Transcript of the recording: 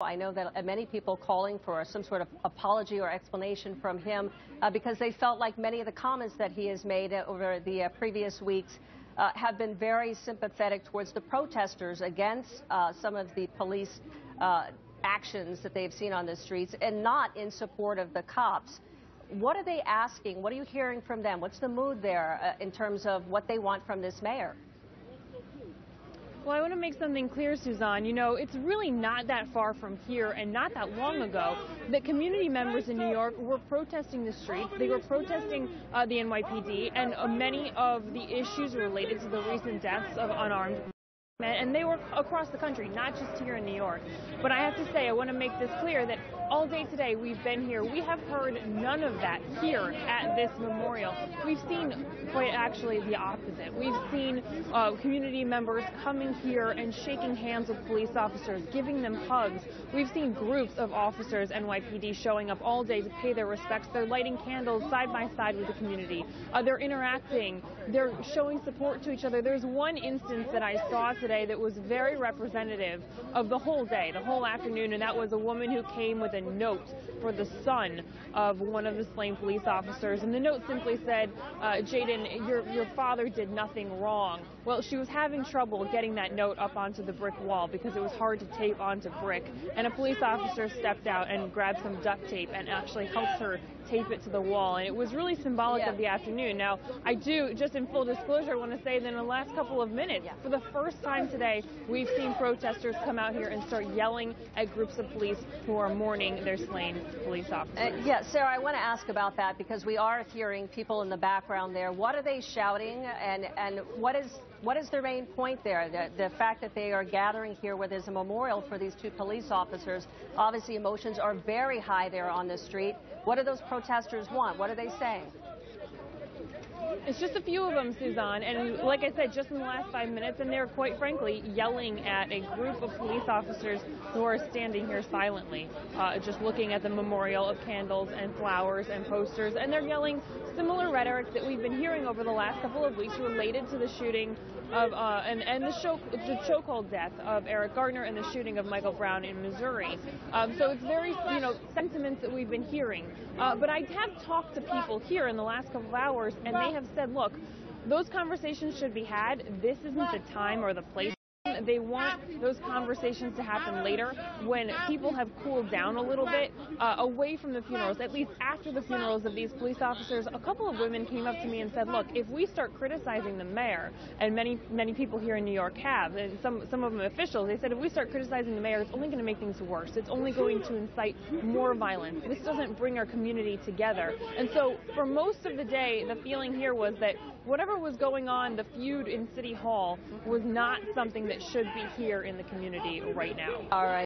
I know that many people calling for some sort of apology or explanation from him because they felt like many of the comments that he has made over the previous weeks have been very sympathetic towards the protesters against some of the police actions that they've seen on the streets and not in support of the cops. What are they asking? What are you hearing from them? What's the mood there in terms of what they want from this mayor? Well, I want to make something clear, Suzanne. You know, it's really not that far from here and not that long ago that community members in New York were protesting the streets. They were protesting the NYPD and many of the issues related to the recent deaths of unarmed men. And they were across the country, not just here in New York. But I have to say, I want to make this clear that all day today we've been here. We have heard none of that here at this memorial. We've seen quite actually the opposite. We've seen community members coming here and shaking hands with police officers, giving them hugs. We've seen groups of officers, NYPD, showing up all day to pay their respects. They're lighting candles side by side with the community. They're interacting. They're showing support to each other. There's one instance that I saw today that was very representative of the whole day, the whole afternoon, and that was a woman who came with a note for the son of one of the slain police officers. And the note simply said, Jaden, your father did nothing wrong. Well, she was having trouble getting that note up onto the brick wall because it was hard to tape onto brick. And a police officer stepped out and grabbed some duct tape and actually helped her tape it to the wall. And it was really symbolic of the afternoon. Now, I do, just in full disclosure, I want to say that in the last couple of minutes, for the first time today, we've seen protesters come out here and start yelling at groups of police who are mourning their slain police officers. Yes, Sarah, I want to ask about that because we are hearing people in the background there. What are they shouting, and what is their main point there? The fact that they are gathering here where there's a memorial for these two police officers. Obviously, emotions are very high there on the street. What do those protesters want? What are they saying? It's just a few of them, Suzanne, and like I said, just in the last 5 minutes, and they're quite frankly yelling at a group of police officers who are standing here silently, just looking at the memorial of candles and flowers and posters, and they're yelling similar rhetoric that we've been hearing over the last couple of weeks related to the shooting of and the chokehold death of Eric Gardner and the shooting of Michael Brown in Missouri. So it's very, sentiments that we've been hearing. But I have talked to people here in the last couple of hours, and they have said, look, those conversations should be had. This isn't the time or the place. They want those conversations to happen later when people have cooled down a little bit, away from the funerals. At least after the funerals of these police officers, a couple of women came up to me and said, look, if we start criticizing the mayor, and many people here in New York have, and some of them officials, they said if we start criticizing the mayor, it's only going to make things worse. It's only going to incite more violence. This doesn't bring our community together. And so for most of the day, the feeling here was that whatever was going on, the feud in City Hall, was not something that should be here in the community right now. All right.